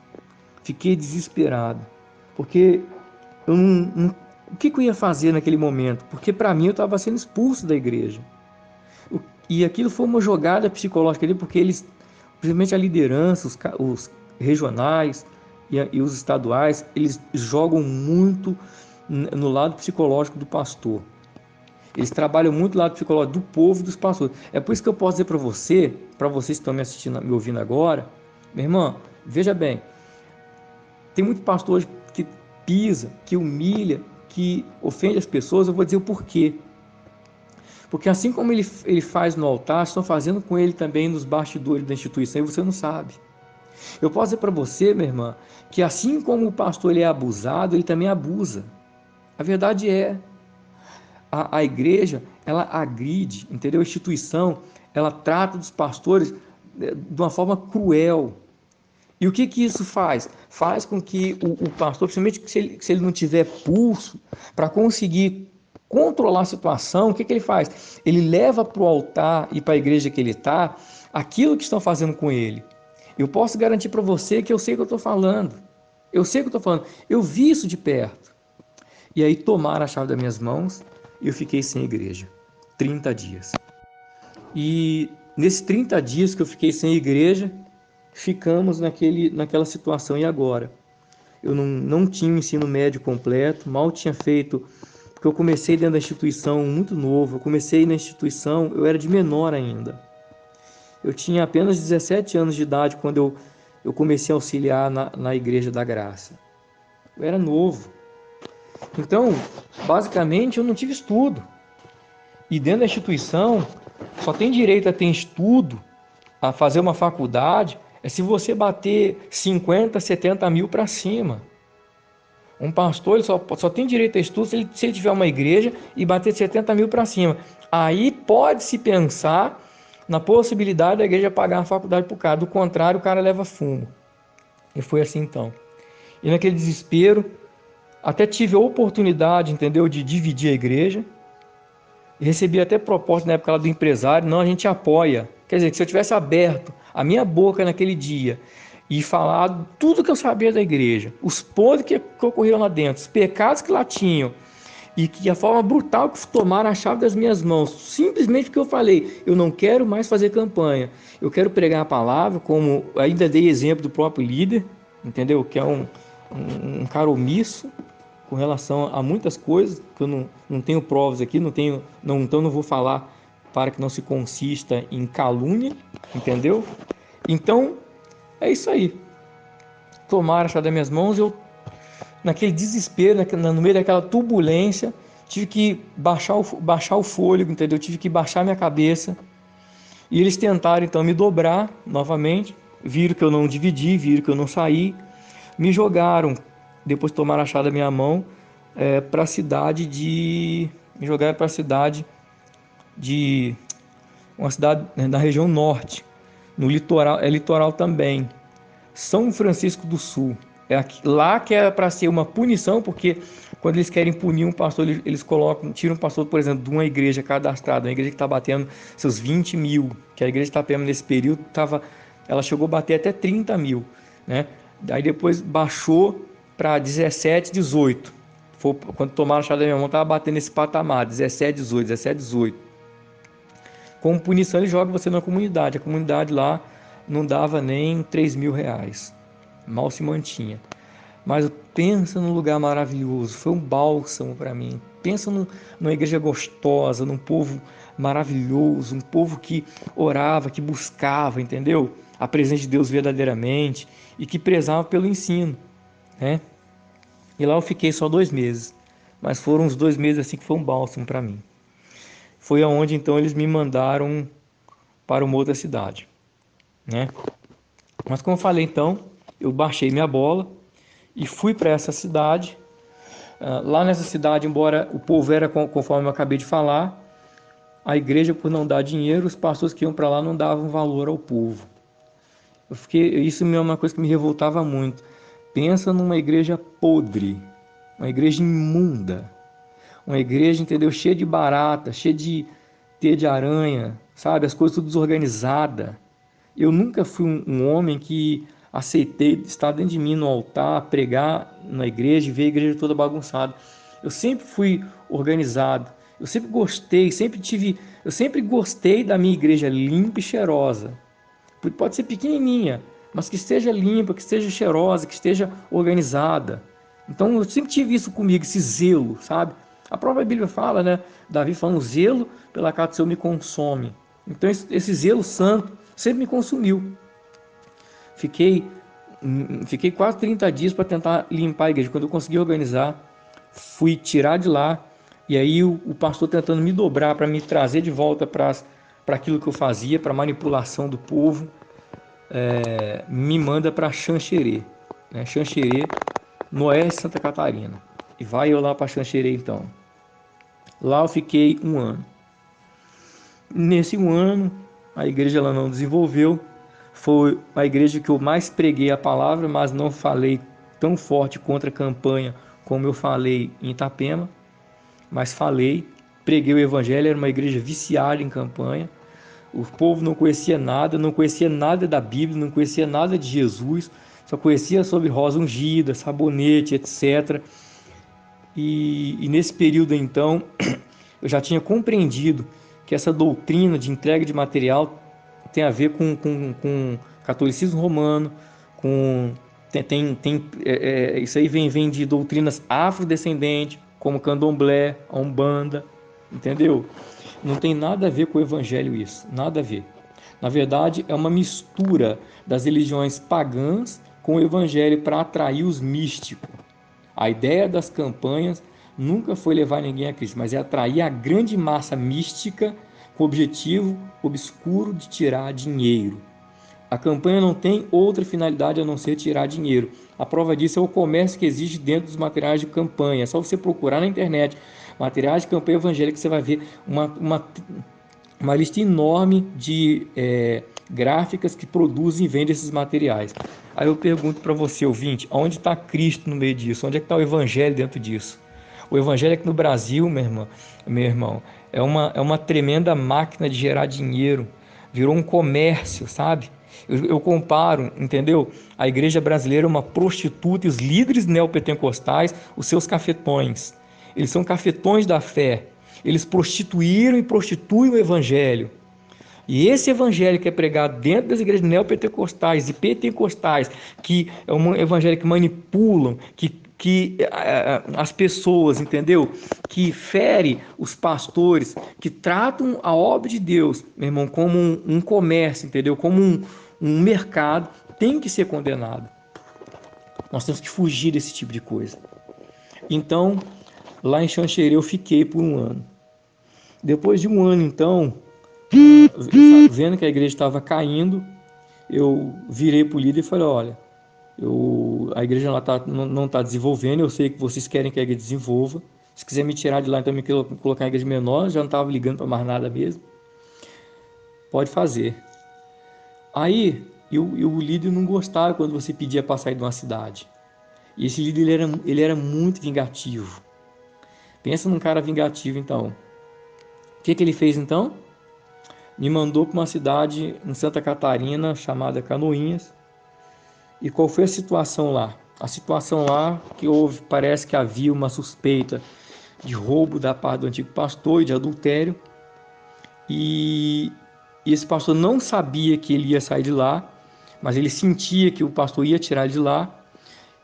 Fiquei desesperado, porque o que eu ia fazer naquele momento? Porque para mim eu estava sendo expulso da igreja. E aquilo foi uma jogada psicológica ali, porque eles, principalmente a liderança, os regionais e os estaduais, eles jogam muito no lado psicológico do pastor. Eles trabalham muito no lado psicológico do povo e dos pastores. É por isso que eu posso dizer para vocês que estão me assistindo, me ouvindo agora, meu irmão, veja bem, tem muito pastor que pisa, que humilha, que ofende as pessoas. Eu vou dizer o porquê. Porque assim como ele faz no altar, estão fazendo com ele também nos bastidores da instituição e você não sabe. Eu posso dizer para você, minha irmã, que assim como o pastor ele é abusado, ele também abusa. A verdade é, a igreja, ela agride, entendeu? A instituição, ela trata dos pastores de uma forma cruel. E o que isso faz? Faz com que o pastor, principalmente se ele não tiver pulso para conseguir controlar a situação, o que ele faz? Ele leva para o altar e para a igreja que ele está aquilo que estão fazendo com ele. Eu posso garantir para você que eu sei o que eu estou falando. Eu sei o que eu estou falando. Eu vi isso de perto. E aí tomaram a chave das minhas mãos e eu fiquei sem igreja. 30 dias. E nesses 30 dias que eu fiquei sem igreja, ficamos naquela situação. E agora? Eu não tinha o ensino médio completo, mal tinha feito, porque eu comecei dentro da instituição muito novo. Eu comecei na instituição, eu era de menor ainda. Eu tinha apenas 17 anos de idade quando eu comecei a auxiliar na Igreja da Graça. Eu era novo. Então, basicamente, eu não tive estudo. E dentro da instituição, só tem direito a ter estudo, a fazer uma faculdade, é se você bater 50, 70 mil para cima. Um pastor ele só tem direito a estudo se ele tiver uma igreja e bater 70 mil para cima. Aí pode-se pensar na possibilidade da igreja pagar a faculdade para o cara. Do contrário, o cara leva fumo. E foi assim então. E naquele desespero, até tive a oportunidade, entendeu, de dividir a igreja. E recebi até proposta na época lá do empresário, não, a gente apoia. Quer dizer, que se eu tivesse aberto a minha boca naquele dia e falado tudo que eu sabia da igreja, os podres que ocorreram lá dentro, os pecados que lá tinham, e que a forma brutal que tomaram a chave das minhas mãos, simplesmente porque eu falei, eu não quero mais fazer campanha, eu quero pregar a palavra, como ainda dei exemplo do próprio líder, entendeu? Que é um cara omisso com relação a muitas coisas, que eu não tenho provas aqui, então não vou falar para que não se consista em calúnia, entendeu? Então, é isso aí. Tomaram a chave das minhas mãos, eu, naquele desespero, no meio daquela turbulência, tive que baixar o fôlego, entendeu? Tive que baixar minha cabeça. E eles tentaram, então, me dobrar novamente, viram que eu não dividi, viram que eu não saí, me jogaram, depois tomaram a chave da minha mão, para a cidade de... Me jogaram para a cidade de... Uma cidade da região norte, no litoral, é litoral também, São Francisco do Sul. É aqui, lá que é para ser uma punição, porque quando eles querem punir um pastor, eles tiram um pastor, por exemplo, de uma igreja cadastrada, uma igreja que está batendo seus 20 mil, que a igreja de Itapema nesse período ela chegou a bater até 30 mil, né? Daí depois baixou para 17, 18. Quando tomaram a chave da minha mão, estava batendo nesse patamar, 17, 18, 17, 18. Como punição, ele joga você na comunidade. A comunidade lá não dava nem 3 mil reais. Mal se mantinha. Mas pensa num lugar maravilhoso. Foi um bálsamo para mim. Pensa numa igreja gostosa, num povo maravilhoso, um povo que orava, que buscava, entendeu? A presença de Deus verdadeiramente e que prezava pelo ensino, né? E lá eu fiquei só 2 meses. Mas foram uns 2 meses assim que foi um bálsamo para mim. Foi aonde então eles me mandaram para uma outra cidade, né? Mas como eu falei então, eu baixei minha bola e fui para essa cidade. Lá nessa cidade, embora o povo era conforme eu acabei de falar, a igreja, por não dar dinheiro, os pastores que iam para lá não davam valor ao povo. Isso é uma coisa que me revoltava muito. Pensa numa igreja podre, uma igreja imunda, uma igreja, entendeu, cheia de barata, cheia de teia de aranha, sabe, as coisas tudo desorganizadas. Eu nunca fui um homem que aceitei estar dentro de mim no altar, pregar na igreja e ver a igreja toda bagunçada. Eu sempre fui organizado. Eu sempre gostei da minha igreja limpa e cheirosa. Pode ser pequenininha, mas que esteja limpa, que esteja cheirosa, que esteja organizada. Então eu sempre tive isso comigo, esse zelo, sabe? A própria Bíblia fala, né? Davi falando, zelo pela casa do Senhor me consome. Então esse zelo santo sempre me consumiu. Fiquei quase 30 dias para tentar limpar a igreja. Quando eu consegui organizar, fui tirar de lá. E aí o pastor tentando me dobrar para me trazer de volta para aquilo que eu fazia, para manipulação do povo, me manda para Xanxerê, né? Xanxerê, no oeste de Santa Catarina. E vai eu lá para Xanxerê então. Lá eu fiquei 1 ano. Nesse 1 ano, a igreja ela não desenvolveu. Foi a igreja que eu mais preguei a palavra, mas não falei tão forte contra a campanha como eu falei em Itapema. Mas preguei o evangelho, era uma igreja viciada em campanha. O povo não conhecia nada da Bíblia, não conhecia nada de Jesus, só conhecia sobre rosa ungida, sabonete, etc. E nesse período então, eu já tinha compreendido que essa doutrina de entrega de material tem a ver com catolicismo romano, isso aí vem de doutrinas afrodescendentes, como candomblé, a umbanda, entendeu? Não tem nada a ver com o evangelho isso, nada a ver. Na verdade, é uma mistura das religiões pagãs com o evangelho para atrair os místicos. A ideia das campanhas nunca foi levar ninguém a Cristo, mas é atrair a grande massa mística com o objetivo obscuro de tirar dinheiro. A campanha não tem outra finalidade a não ser tirar dinheiro. A prova disso é o comércio que existe dentro dos materiais de campanha. É só você procurar na internet materiais de campanha evangélica que você vai ver uma lista enorme de gráficas que produzem e vendem esses materiais. Aí eu pergunto para você, ouvinte, onde está Cristo no meio disso? Onde é que está o evangelho dentro disso? O evangelho aqui no Brasil, meu irmão, é uma tremenda máquina de gerar dinheiro. Virou um comércio, sabe? Eu comparo, entendeu? A igreja brasileira é uma prostituta e os líderes neopentecostais, os seus cafetões. Eles são cafetões da fé. Eles prostituíram e prostituem o evangelho. E esse evangelho que é pregado dentro das igrejas neopentecostais e pentecostais, que é um evangelho que manipulam, que as pessoas, entendeu? Que fere os pastores, que tratam a obra de Deus, meu irmão, como um comércio, entendeu? Como um mercado, tem que ser condenado. Nós temos que fugir desse tipo de coisa. Então, lá em Xanxerê eu fiquei por um ano. Depois de um ano, então, vendo que a igreja estava caindo, eu virei para o líder e falei, olha, a igreja não está desenvolvendo, eu sei que vocês querem que a igreja desenvolva. Se quiser me tirar de lá, então me colocar em igreja menor, já não estava ligando para mais nada mesmo. Pode fazer. Aí, o líder não gostava quando você pedia para sair de uma cidade. E esse líder ele era muito vingativo. Pensa num cara vingativo, então. O que ele fez, então? Me mandou para uma cidade em Santa Catarina chamada Canoinhas. E qual foi a situação lá? A situação lá que parece que havia uma suspeita de roubo da parte do antigo pastor e de adultério. E esse pastor não sabia que ele ia sair de lá, mas ele sentia que o pastor ia tirar ele de lá.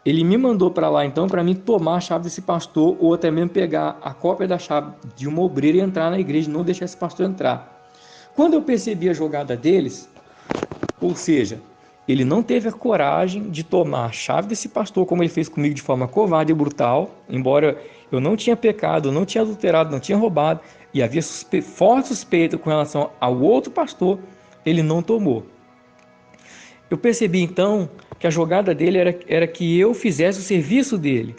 Ele me mandou para lá então para mim tomar a chave desse pastor ou até mesmo pegar a cópia da chave de uma obreira e entrar na igreja e não deixar esse pastor entrar. Quando eu percebi a jogada deles, ou seja, ele não teve a coragem de tomar a chave desse pastor como ele fez comigo de forma covarde e brutal, embora eu não tinha pecado, não tinha adulterado, não tinha roubado e havia forte suspeita com relação ao outro pastor, ele não tomou. Eu percebi então que a jogada dele era que eu fizesse o serviço dele.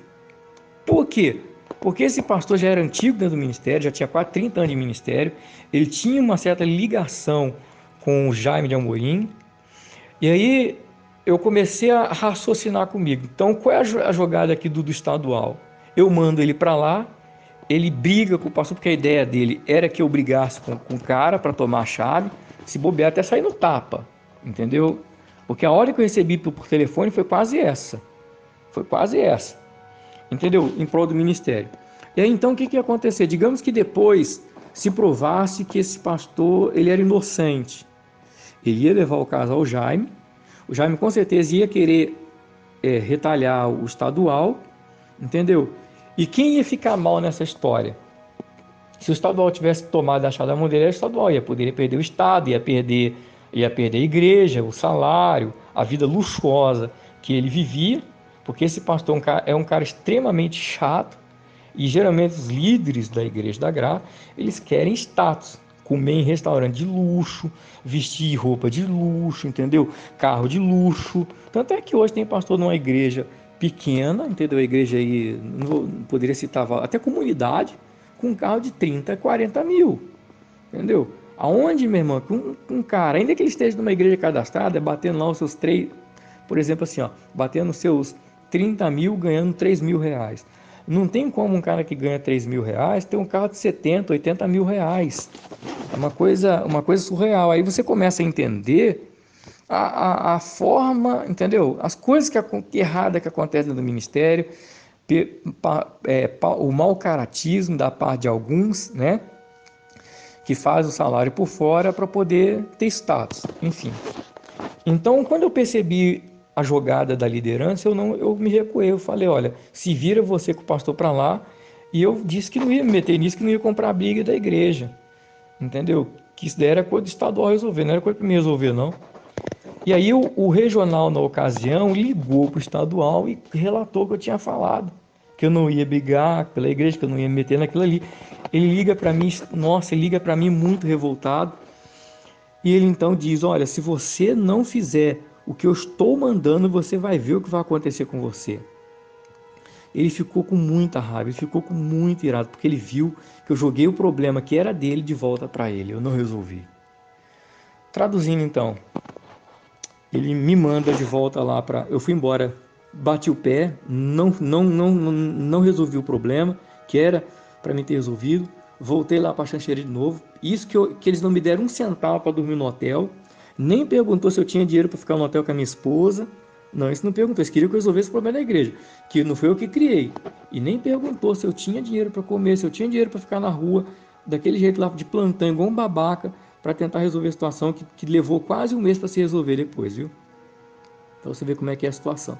Por quê? Porque esse pastor já era antigo dentro do ministério, já tinha quase 30 anos de ministério, ele tinha uma certa ligação com o Jaime de Amorim, e aí eu comecei a raciocinar comigo. Então, qual é a jogada aqui do estadual? Eu mando ele para lá, ele briga com o pastor, porque a ideia dele era que eu brigasse com o cara para tomar a chave, se bobear até sair no tapa, entendeu? Porque a hora que eu recebi por telefone foi quase essa, entendeu? Em prol do ministério. E aí então o que ia acontecer? Digamos que depois se provasse que esse pastor ele era inocente. Ele ia levar o caso ao Jaime, o Jaime com certeza ia querer retalhar o estadual, entendeu? E quem ia ficar mal nessa história? Se o estadual tivesse tomado a chave da mão dele, o estadual poderia perder o estado, ia perder a igreja, o salário, a vida luxuosa que ele vivia, porque esse pastor é um cara extremamente chato e geralmente os líderes da igreja da Graça, eles querem status, comer em restaurante de luxo, vestir roupa de luxo, entendeu? Carro de luxo. Tanto é que hoje tem pastor numa igreja pequena, entendeu? A igreja aí, não poderia citar, até comunidade, com um carro de 30, 40 mil, entendeu? Aonde, meu irmão, um cara, ainda que ele esteja numa igreja cadastrada, batendo lá os seus 3, por exemplo assim, batendo os seus 30 mil, ganhando 3 mil reais. Não tem como um cara que ganha 3 mil reais ter um carro de 70, 80 mil reais. É uma coisa surreal. Aí você começa a entender a forma, entendeu? As coisas erradas que acontecem no ministério, o mau caratismo da parte de alguns, né? Que faz o salário por fora para poder ter status, enfim. Então, quando eu percebi a jogada da liderança, eu me recuei, eu falei, olha, se vira você com o pastor para lá, e eu disse que não ia me meter nisso, que não ia comprar a briga da igreja, entendeu? que isso daí era coisa do estadual resolver, não era coisa para mim resolver, não. E aí o regional, na ocasião, ligou para o estadual e relatou que eu tinha falado, que eu não ia brigar pela igreja, que eu não ia me meter naquilo ali. Ele liga para mim, nossa, ele liga para mim muito revoltado, e ele então diz, olha, se você não fizer o que eu estou mandando, você vai ver o que vai acontecer com você. Ele ficou com muita raiva, ele ficou com muito irado, porque ele viu que eu joguei o problema que era dele de volta para ele, eu não resolvi. Traduzindo então, ele me manda de volta lá para... Eu fui embora, bati o pé, não resolvi o problema, que era para mim ter resolvido. Voltei lá para a Xanxerê de novo. Isso que eles não me deram um centavo para dormir no hotel, nem perguntou se eu tinha dinheiro para ficar no hotel com a minha esposa. Não, isso não perguntou, eles queriam que eu resolvesse o problema da igreja, que não foi eu que criei. E nem perguntou se eu tinha dinheiro para comer, se eu tinha dinheiro para ficar na rua, daquele jeito lá de plantão, igual um babaca, para tentar resolver a situação que levou quase um mês para se resolver depois, viu? Então você vê como é que é a situação.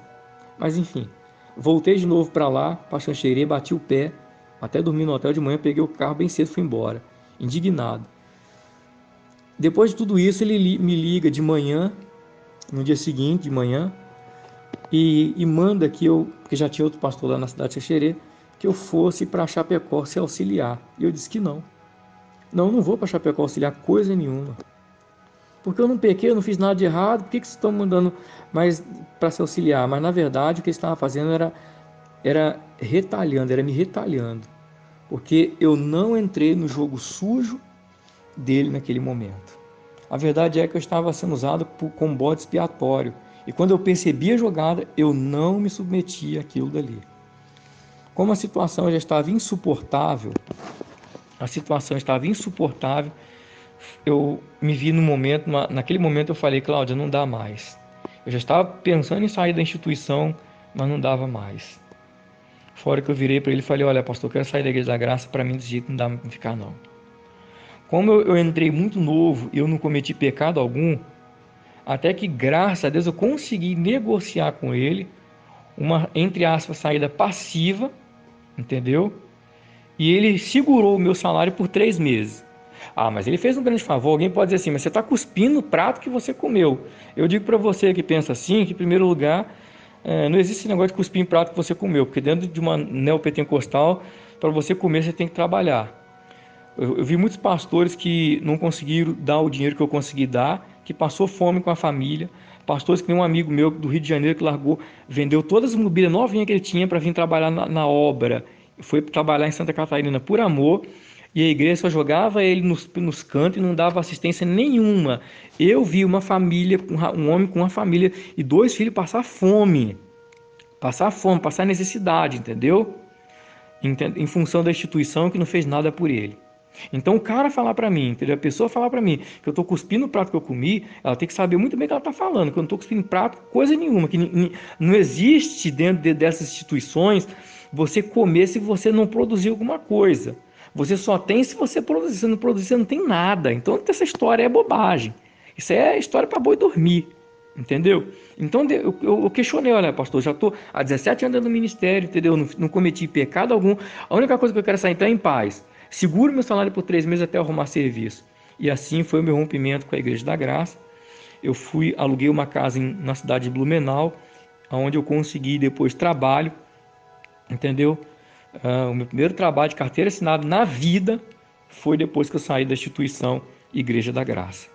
Mas enfim, voltei de novo para lá, para Xanxerê, bati o pé, até dormi no hotel de manhã, peguei o carro bem cedo e fui embora, indignado. Depois de tudo isso, ele me liga de manhã, no dia seguinte, de manhã, e manda que eu, porque já tinha outro pastor lá na cidade de Xanxerê, que eu fosse para Chapecó se auxiliar. E eu disse que não. Não vou para Chapecó auxiliar coisa nenhuma. Porque eu não pequei, eu não fiz nada de errado, por que vocês estão mandando mais para se auxiliar? Mas na verdade o que eles estavam fazendo era retalhando, era me retalhando. Porque eu não entrei no jogo sujo dele naquele momento. A verdade é que eu estava sendo usado como bode expiatório. E quando eu percebi a jogada, eu não me submeti àquilo dali. Como a situação já estava insuportável, eu me vi no momento, naquele momento eu falei, Cláudia, não dá mais. Eu já estava pensando em sair da instituição, mas não dava mais. Fora que eu virei para ele e falei, olha, pastor, eu quero sair da Igreja da Graça, para mim desse jeito não dá para ficar não. Como eu entrei muito novo e eu não cometi pecado algum, até que, graças a Deus, eu consegui negociar com ele uma, entre aspas, saída passiva, entendeu? E ele segurou o meu salário por 3 meses. Ah, mas ele fez um grande favor. Alguém pode dizer assim, mas você está cuspindo no prato que você comeu. Eu digo para você que pensa assim, que em primeiro lugar, não existe esse negócio de cuspir em prato que você comeu, porque dentro de uma neopentecostal, para você comer, você tem que trabalhar. Eu vi muitos pastores que não conseguiram dar o dinheiro que eu consegui dar, que passou fome com a família, pastores que nem um amigo meu do Rio de Janeiro que largou, vendeu todas as mobílias novinhas que ele tinha para vir trabalhar na obra, foi trabalhar em Santa Catarina por amor, e a igreja só jogava ele nos cantos e não dava assistência nenhuma. Eu vi uma família, um homem com uma família e 2 filhos passar fome, passar necessidade, entendeu? Em função da instituição que não fez nada por ele. Então o cara falar para mim, entendeu? A pessoa falar para mim que eu estou cuspindo o prato que eu comi, ela tem que saber muito bem o que ela está falando, que eu não estou cuspindo prato coisa nenhuma, que não existe dentro dessas instituições você comer se você não produzir alguma coisa. Você só tem se você produzir, se não produzir você não tem nada. Então essa história é bobagem. Isso é história para boi dormir, entendeu? Então eu questionei, olha pastor, já estou há 17 anos no ministério, entendeu? Não cometi pecado algum, a única coisa que eu quero é sair então é em paz. Seguro meu salário por 3 meses até eu arrumar serviço. E assim foi o meu rompimento com a Igreja da Graça. Eu aluguei uma casa na cidade de Blumenau, onde eu consegui depois trabalho, entendeu? O meu primeiro trabalho de carteira assinada na vida foi depois que eu saí da instituição Igreja da Graça.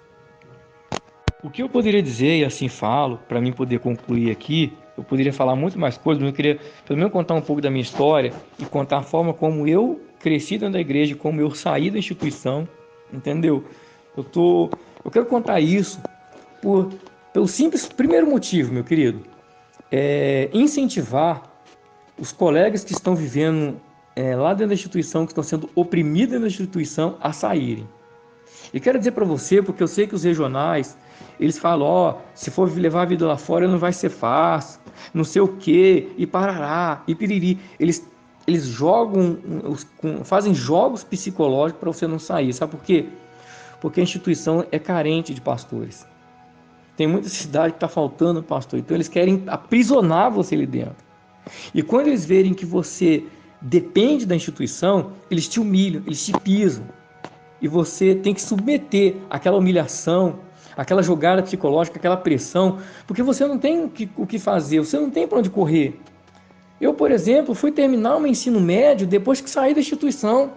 O que eu poderia dizer, e assim falo, para mim poder concluir aqui, eu poderia falar muito mais coisas, mas eu queria pelo menos contar um pouco da minha história e contar a forma como eu cresci dentro da igreja, como eu saí da instituição, entendeu? Eu quero contar isso pelo simples primeiro motivo, meu querido, incentivar os colegas que estão vivendo lá dentro da instituição, que estão sendo oprimidos dentro da instituição, a saírem. E quero dizer para você, porque eu sei que os regionais, eles falam, se for levar a vida lá fora não vai ser fácil, não sei o quê, e parará, e piriri. Eles jogam, fazem jogos psicológicos para você não sair. Sabe por quê? Porque a instituição é carente de pastores. Tem muita cidade que está faltando pastor, então eles querem aprisionar você ali dentro. E quando eles verem que você depende da instituição, eles te humilham, eles te pisam. e você tem que submeter aquela humilhação, aquela jogada psicológica, aquela pressão, porque você não tem o que fazer, você não tem para onde correr. Eu, por exemplo, fui terminar o meu ensino médio depois que saí da instituição.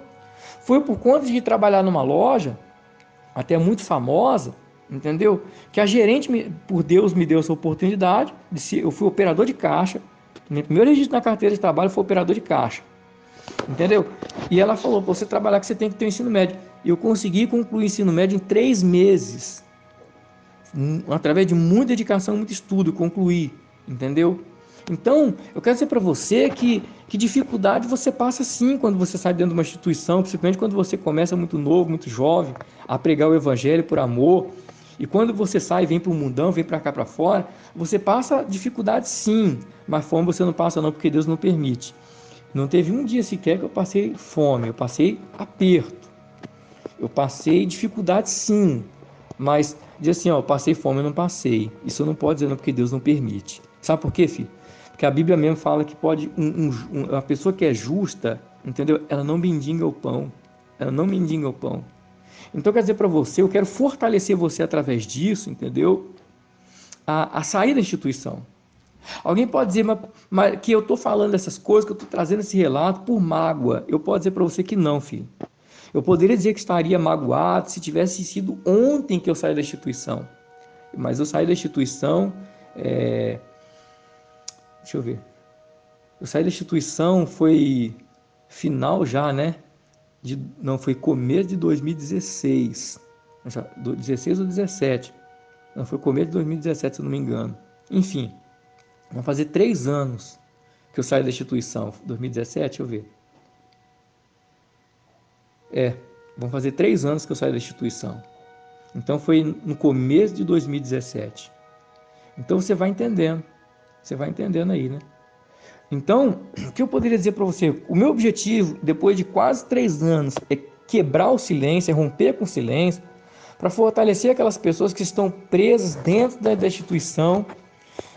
Foi por conta de trabalhar numa loja, até muito famosa, entendeu? Que a gerente, por Deus, me deu essa oportunidade. Eu fui operador de caixa. Meu primeiro registro na carteira de trabalho foi operador de caixa, entendeu? E ela falou, para você trabalhar que você tem que ter o ensino médio. E eu consegui concluir o ensino médio em 3 meses. Através de muita dedicação, muito estudo, concluí, entendeu? Então, eu quero dizer para você que dificuldade você passa sim quando você sai dentro de uma instituição, principalmente quando você começa muito novo, muito jovem, a pregar o evangelho por amor. E quando você sai, vem para o mundão, vem para cá para fora, você passa dificuldade sim, mas fome você não passa não, porque Deus não permite. Não teve um dia sequer que eu passei fome, eu passei aperto, eu passei dificuldade sim, mas diz assim, ó, eu passei fome, eu não passei. Isso eu não pode dizer não, porque Deus não permite. Sabe por quê, filho? Porque a Bíblia mesmo fala que pode uma pessoa que é justa, entendeu? Ela não mendiga o pão. Ela não mendiga o pão. Então, quer dizer para você, eu quero fortalecer você através disso, entendeu? A sair da instituição. Alguém pode dizer mas que eu estou falando essas coisas, que eu estou trazendo esse relato por mágoa. Eu posso dizer para você que não, filho. Eu poderia dizer que estaria magoado se tivesse sido ontem que eu saí da instituição. Mas eu saí da instituição, deixa eu ver. Eu saí da instituição foi final já, né? Não, foi começo de 2016. 16 ou 17. Não, foi começo de 2017, se eu não me engano. Enfim, vai fazer 3 anos que eu saí da instituição. 2017, deixa eu ver. Vão fazer 3 anos que eu saí da instituição. Então foi no começo de 2017. Então você vai entendendo aí, né? Então, o que eu poderia dizer para você? O meu objetivo, depois de quase 3 anos, é quebrar o silêncio, é romper com o silêncio, para fortalecer aquelas pessoas que estão presas dentro da instituição,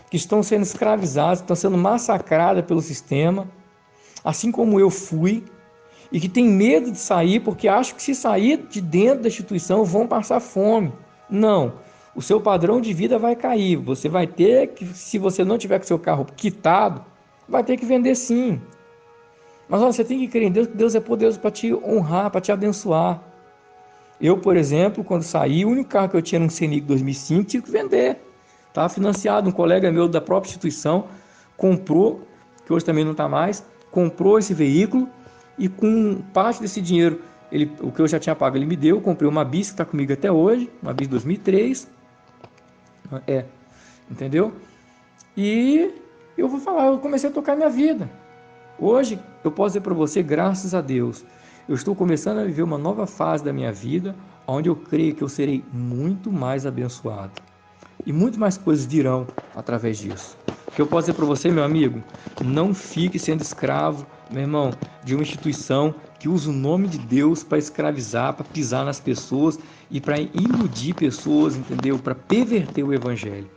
que estão sendo escravizadas, estão sendo massacradas pelo sistema, assim como eu fui, e que tem medo de sair porque acham que se sair de dentro da instituição vão passar fome. Não, o seu padrão de vida vai cair. Você vai ter que, se você não tiver com seu carro quitado, vai ter que vender sim. Mas olha, você tem que crer em Deus, que Deus é poderoso para te honrar, para te abençoar. Eu, por exemplo, quando saí, o único carro que eu tinha era um Scenic 2005, tive que vender. Estava financiado, um colega meu da própria instituição comprou, que hoje também não está mais, comprou esse veículo e com parte desse dinheiro, o que eu já tinha pago, ele me deu. Eu comprei uma bis que está comigo até hoje, uma bis 2003, entendeu? E eu vou falar, eu comecei a tocar minha vida. Hoje, eu posso dizer para você, graças a Deus, eu estou começando a viver uma nova fase da minha vida, onde eu creio que eu serei muito mais abençoado. E muito mais coisas virão através disso. O que eu posso dizer para você, meu amigo, não fique sendo escravo, meu irmão, de uma instituição que usa o nome de Deus para escravizar, para pisar nas pessoas e para iludir pessoas, entendeu? Para perverter o evangelho.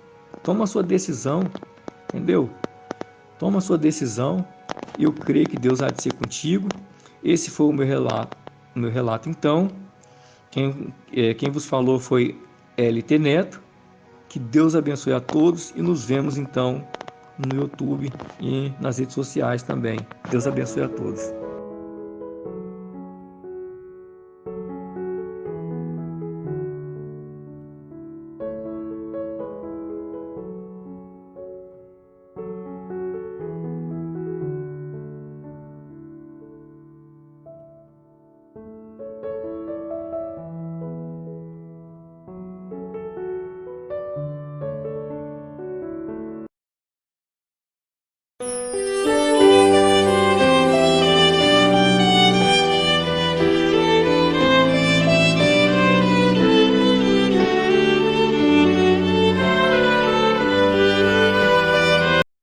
Toma a sua decisão, entendeu? Toma a sua decisão. Eu creio que Deus há de ser contigo. Esse foi o meu relato. Então, quem vos falou foi LT Neto. Que Deus abençoe a todos e nos vemos então no YouTube e nas redes sociais também. Deus abençoe a todos.